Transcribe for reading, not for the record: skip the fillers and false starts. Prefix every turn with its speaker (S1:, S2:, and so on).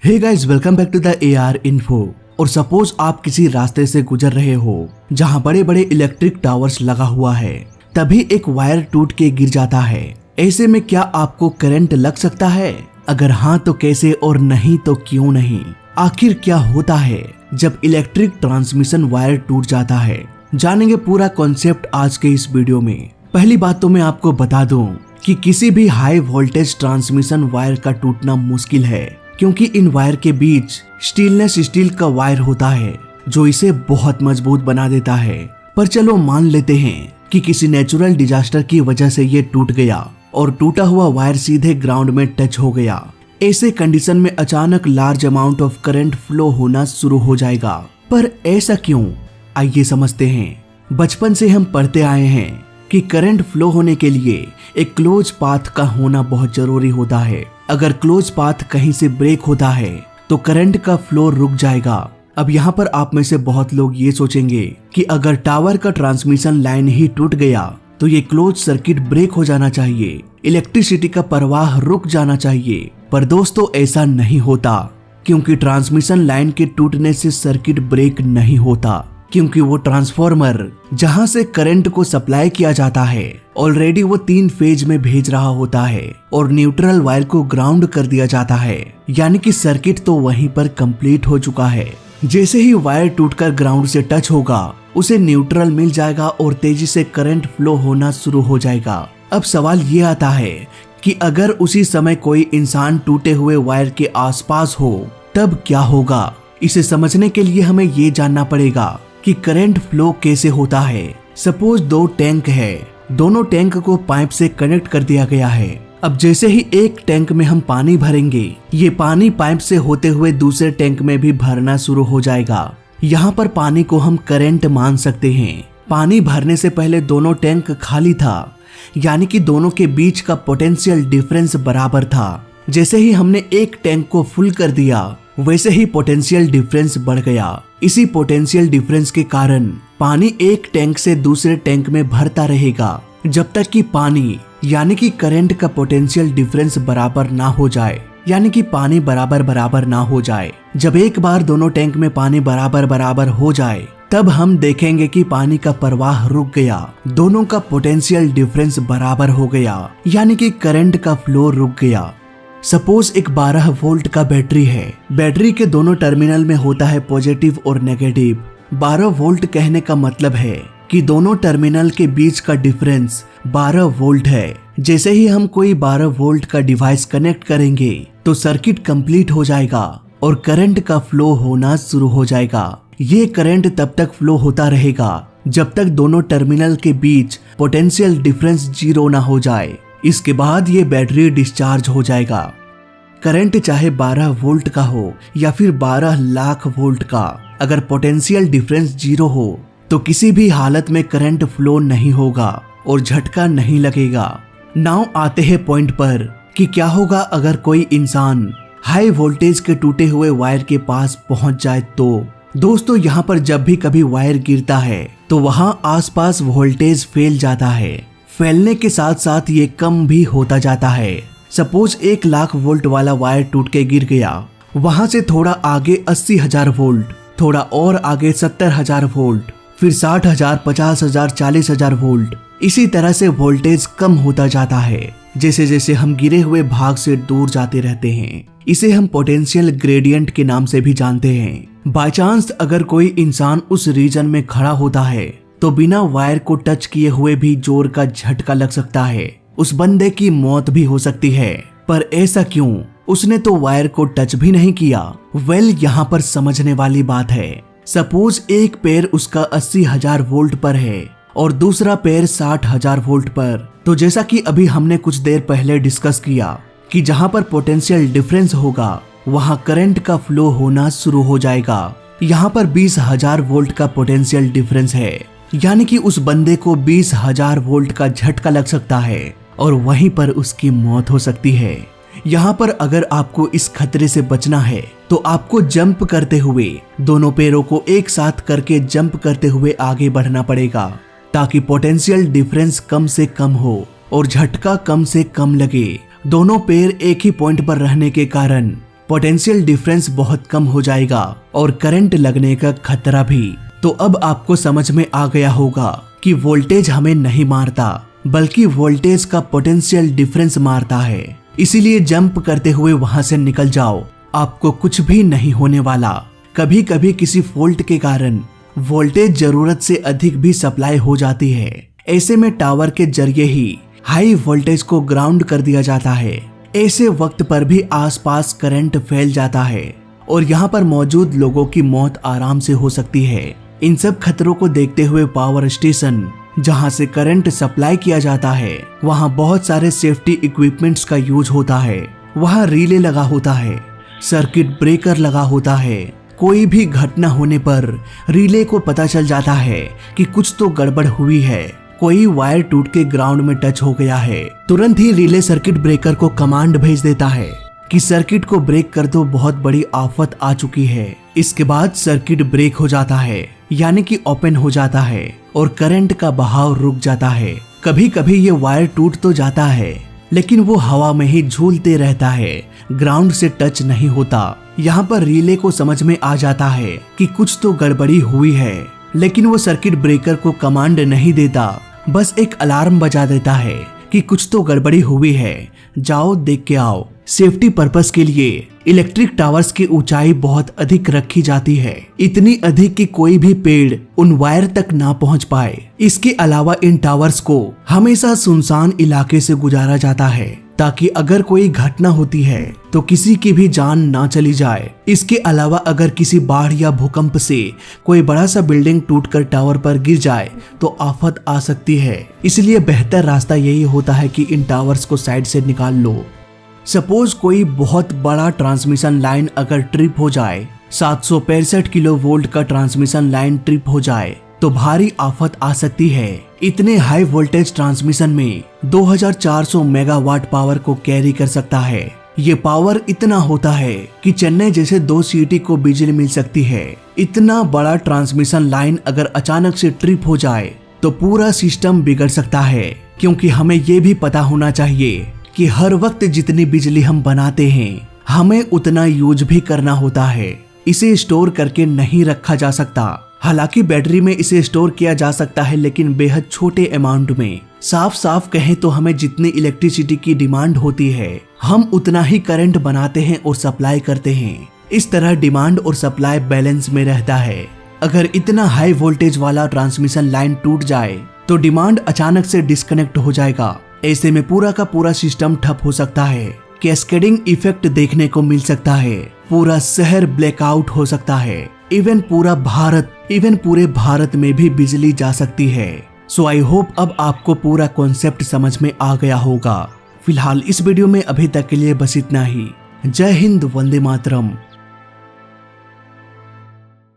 S1: Hey guys, welcome back to the AR info. और suppose आप किसी रास्ते से गुजर रहे हो जहां बड़े बड़े इलेक्ट्रिक टावर्स लगा हुआ है, तभी एक वायर टूट के गिर जाता है। ऐसे में क्या आपको करंट लग सकता है? अगर हाँ तो कैसे, और नहीं तो क्यों नहीं? आखिर क्या होता है जब इलेक्ट्रिक ट्रांसमिशन वायर टूट जाता है? जानेंगे पूरा कॉन्सेप्ट आज के इस वीडियो में। पहली बात तो मैं आपको बता दूं कि किसी भी हाई वोल्टेज ट्रांसमिशन वायर का टूटना मुश्किल है, क्योंकि इन वायर के बीच स्टेनलेस स्टील का वायर होता है जो इसे बहुत मजबूत बना देता है। पर चलो मान लेते हैं कि किसी नेचुरल डिजास्टर की वजह से ये टूट गया और टूटा हुआ वायर सीधे ग्राउंड में टच हो गया। ऐसे कंडीशन में अचानक large amount of current flow होना शुरू हो जाएगा। पर ऐसा क्यों? आइए समझते हैं। बचपन से हम पढ़ते आए हैं कि करंट फ्लो होने के लिए एक क्लोज पाथ का होना बहुत जरूरी होता है। अगर क्लोज पाथ कहीं से ब्रेक होता है तो करंट का फ्लो रुक जाएगा। अब यहाँ पर आप में से बहुत लोग ये सोचेंगे कि अगर टावर का ट्रांसमिशन लाइन ही टूट गया तो ये क्लोज सर्किट ब्रेक हो जाना चाहिए, इलेक्ट्रिसिटी का प्रवाह रुक जाना चाहिए। पर दोस्तों, ऐसा नहीं होता, क्योंकि ट्रांसमिशन लाइन के टूटने से सर्किट ब्रेक नहीं होता, क्योंकि वो ट्रांसफॉर्मर जहां से करंट को सप्लाई किया जाता है ऑलरेडी वो 3 फेज में भेज रहा होता है और न्यूट्रल वायर को ग्राउंड कर दिया जाता है। यानी कि सर्किट तो वहीं पर कंप्लीट हो चुका है। जैसे ही वायर टूटकर ग्राउंड से टच होगा उसे न्यूट्रल मिल जाएगा और तेजी से करंट फ्लो होना शुरू हो जाएगा। अब सवाल ये आता है कि अगर उसी समय कोई इंसान टूटे हुए वायर के आसपास हो तब क्या होगा? इसे समझने के लिए हमें ये जानना पड़ेगा कि करंट फ्लो कैसे होता है। सपोज 2 टैंक है, दोनों टैंक को पाइप से कनेक्ट कर दिया गया है। अब जैसे ही एक टैंक में हम पानी भरेंगे, ये पानी पाइप से होते हुए दूसरे टैंक में भी भरना शुरू हो जाएगा। यहाँ पर पानी को हम करंट मान सकते हैं। पानी भरने से पहले दोनों टैंक खाली था, यानी कि दोनों के बीच का पोटेंशियल डिफरेंस बराबर था। जैसे ही हमने एक टैंक को फुल कर दिया, वैसे ही पोटेंशियल डिफरेंस बढ़ गया। इसी पोटेंशियल डिफरेंस के कारण पानी एक टैंक से दूसरे टैंक में भरता रहेगा जब तक कि पानी यानी कि करंट का पोटेंशियल डिफरेंस बराबर ना हो जाए, यानी कि पानी बराबर ना हो जाए। जब एक बार दोनों टैंक में पानी बराबर हो जाए तब हम देखेंगे कि पानी का प्रवाह रुक गया, दोनों का पोटेंशियल डिफरेंस बराबर हो गया, यानी कि करंट का फ्लो रुक गया। सपोज एक 12 वोल्ट का बैटरी है। बैटरी के दोनों टर्मिनल में होता है पॉजिटिव और नेगेटिव। 12 वोल्ट कहने का मतलब है कि दोनों टर्मिनल के बीच का डिफरेंस 12 वोल्ट है। जैसे ही हम कोई 12 वोल्ट का डिवाइस कनेक्ट करेंगे तो सर्किट कंप्लीट हो जाएगा और करंट का फ्लो होना शुरू हो जाएगा। ये करंट तब तक फ्लो होता रहेगा जब तक दोनों टर्मिनल के बीच पोटेंशियल डिफरेंस 0 ना हो जाए। इसके बाद ये बैटरी डिस्चार्ज हो जाएगा। करंट चाहे 12 वोल्ट का हो या फिर 12 लाख वोल्ट का, अगर पोटेंशियल डिफरेंस 0 हो तो किसी भी हालत में करंट फ्लो नहीं होगा और झटका नहीं लगेगा। नाउ आते हैं पॉइंट पर कि क्या होगा अगर कोई इंसान हाई वोल्टेज के टूटे हुए वायर के पास पहुंच जाए तो। दोस्तों, यहाँ पर जब भी कभी वायर गिरता है तो वहां आसपास वोल्टेज फैल जाता है। फैलने के साथ साथ ये कम भी होता जाता है। सपोज 1 लाख वोल्ट वाला वायर टूट के गिर गया, वहां से थोड़ा आगे 80,000 वोल्ट, थोड़ा और आगे 70,000 वोल्ट, फिर 60,000, 50,000, 40,000 वोल्ट। इसी तरह से वोल्टेज कम होता जाता है जैसे जैसे हम गिरे हुए भाग से दूर जाते रहते हैं। इसे हम पोटेंशियल ग्रेडियंट के नाम से भी जानते हैं। बाय चांस अगर कोई इंसान उस रीजन में खड़ा होता है तो बिना वायर को टच किए हुए भी जोर का झटका लग सकता है। उस बंदे की मौत भी हो सकती है। पर ऐसा क्यों? उसने तो वायर को टच भी नहीं किया। वेल, यहाँ पर समझने वाली बात है। सपोज एक पैर उसका 80,000 वोल्ट पर है और दूसरा पैर 60,000 वोल्ट पर। तो जैसा कि अभी हमने कुछ देर पहले डिस्कस किया कि जहाँ पर पोटेंशियल डिफरेंस होगा वहाँ करंट का फ्लो होना शुरू हो जाएगा। यहाँ पर 20,000 वोल्ट का पोटेंशियल डिफरेंस है, यानी कि उस बंदे को 20,000 वोल्ट का झटका लग सकता है और वहीं पर उसकी मौत हो सकती है। यहाँ पर अगर आपको इस खतरे से बचना है तो आपको जंप करते हुए, दोनों पैरों को एक साथ करके जंप करते हुए आगे बढ़ना पड़ेगा, ताकि पोटेंशियल डिफरेंस कम से कम हो और झटका कम से कम लगे। दोनों पैर एक ही पॉइंट पर रहने के कारण पोटेंशियल डिफरेंस बहुत कम हो जाएगा और करंट लगने का खतरा भी। तो अब आपको समझ में आ गया होगा कि वोल्टेज हमें नहीं मारता, बल्कि वोल्टेज का पोटेंशियल डिफरेंस मारता है। इसीलिए जंप करते हुए वहां से निकल जाओ, आपको कुछ भी नहीं होने वाला। कभी कभी किसी फॉल्ट के कारण वोल्टेज जरूरत से अधिक भी सप्लाई हो जाती है। ऐसे में टावर के जरिए ही हाई वोल्टेज को ग्राउंड कर दिया जाता है। ऐसे वक्त पर भी आसपास करंट फैल जाता है और यहाँ पर मौजूद लोगों की मौत आराम से हो सकती है। इन सब खतरों को देखते हुए पावर स्टेशन जहाँ से करंट सप्लाई किया जाता है, वहाँ बहुत सारे सेफ्टी इक्विपमेंट्स का यूज होता है। वहाँ रिले लगा होता है, सर्किट ब्रेकर लगा होता है। कोई भी घटना होने पर रिले को पता चल जाता है कि कुछ तो गड़बड़ हुई है, कोई वायर टूट के ग्राउंड में टच हो गया है। तुरंत ही रिले सर्किट ब्रेकर को कमांड भेज देता है कि सर्किट को ब्रेक कर दो, बहुत बड़ी आफत आ चुकी है। इसके बाद सर्किट ब्रेक हो जाता है, यानी कि ओपन हो जाता है और करंट का बहाव रुक जाता है। कभी कभी ये वायर टूट तो जाता है, लेकिन वो हवा में ही झूलते रहता है, ग्राउंड से टच नहीं होता। यहाँ पर रिले को समझ में आ जाता है कि कुछ तो गड़बड़ी हुई है, लेकिन वो सर्किट ब्रेकर को कमांड नहीं देता, बस एक अलार्म बजा देता है कि कुछ तो गड़बड़ी हुई है, जाओ देख के आओ। सेफ्टी पर्पस के लिए इलेक्ट्रिक टावर्स की ऊंचाई बहुत अधिक रखी जाती है, इतनी अधिक कि कोई भी पेड़ उन वायर तक ना पहुंच पाए। इसके अलावा इन टावर्स को हमेशा सुनसान इलाके से गुजारा जाता है, ताकि अगर कोई घटना होती है तो किसी की भी जान ना चली जाए। इसके अलावा अगर किसी बाढ़ या भूकंप से कोई बड़ा सा बिल्डिंग टूटकर टावर पर गिर जाए तो आफत आ सकती है। इसलिए बेहतर रास्ता यही होता है कि इन टावर्स को साइड से निकाल लो। सपोज कोई बहुत बड़ा ट्रांसमिशन लाइन अगर ट्रिप हो जाए, 765 किलो वोल्ट का ट्रांसमिशन लाइन ट्रिप हो जाए तो भारी आफत आ सकती है। इतने हाई वोल्टेज ट्रांसमिशन में 2400 मेगावाट पावर को कैरी कर सकता है। ये पावर इतना होता है कि चेन्नई जैसे 2 सिटी को बिजली मिल सकती है। इतना बड़ा ट्रांसमिशन लाइन अगर अचानक से ट्रिप हो जाए तो पूरा सिस्टम बिगड़ सकता है, क्योंकि हमें ये भी पता होना चाहिए कि हर वक्त जितनी बिजली हम बनाते हैं हमें उतना यूज भी करना होता है। इसे स्टोर करके नहीं रखा जा सकता। हालांकि बैटरी में इसे स्टोर किया जा सकता है, लेकिन बेहद छोटे अमाउंट में। साफ साफ कहें तो हमें जितनी इलेक्ट्रिसिटी की डिमांड होती है हम उतना ही करंट बनाते हैं और सप्लाई करते हैं। इस तरह डिमांड और सप्लाई बैलेंस में रहता है। अगर इतना हाई वोल्टेज वाला ट्रांसमिशन लाइन टूट जाए तो डिमांड अचानक से डिस्कनेक्ट हो जाएगा। ऐसे में पूरा का पूरा सिस्टम ठप हो सकता है, कैस्केडिंग इफेक्ट देखने को मिल सकता है, पूरा शहर ब्लैकआउट हो सकता है, इवन पूरे भारत में भी बिजली जा सकती है। सो आई होप अब आपको पूरा कॉन्सेप्ट समझ में आ गया होगा। फिलहाल इस वीडियो में अभी तक के लिए बस इतना ही। जय हिंद, वंदे मातरम।